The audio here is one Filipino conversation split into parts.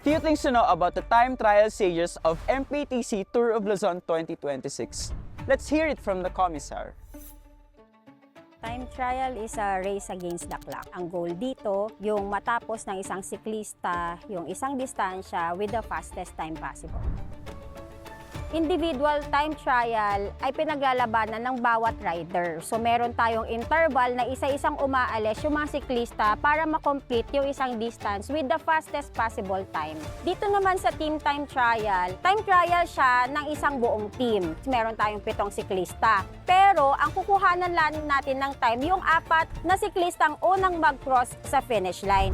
Few things to know about the time trial stages of MPTC Tour of Luzon 2026. Let's hear it from the commissar. Time trial is a race against the clock. Ang goal dito, yung matapos ng isang siklista, yung isang distansya with the fastest time possible. Individual time trial ay pinaglalabanan ng bawat rider. So meron tayong interval na isa-isang umaalis yung mga siklista para makomplete yung isang distance with the fastest possible time. Dito naman sa team time trial siya ng isang buong team. Meron tayong 7 siklista. Pero ang kukuhanan lang natin ng time yung 4 na siklistang unang mag-cross sa finish line.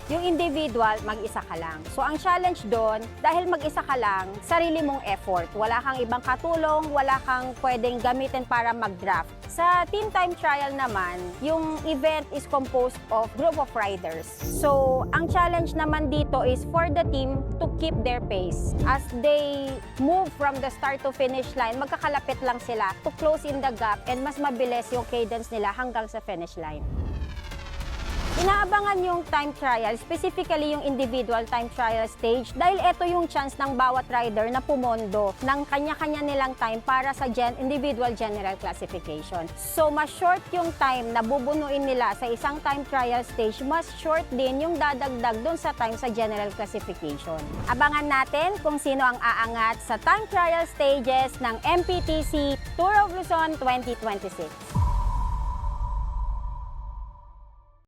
Yung individual, mag-isa ka lang. So ang challenge doon, dahil mag-isa ka lang, sarili mong effort. Wala kang ibang katulong, wala kang pwedeng gamitin para mag-draft. Sa team time trial naman, yung event is composed of group of riders. So ang challenge naman dito is for the team to keep their pace. As they move from the start to finish line, magkakalapit lang sila to close in the gap and mas mabilis yung cadence nila hanggang sa finish line. Inaabangan yung time trial, specifically yung individual time trial stage dahil ito yung chance ng bawat rider na pumondo ng kanya-kanya nilang time para sa individual general classification. So, mas short yung time na bubunuin nila sa isang time trial stage, mas short din yung dadagdag dun sa time sa general classification. Abangan natin kung sino ang aangat sa time trial stages ng MPTC Tour of Luzon 2026.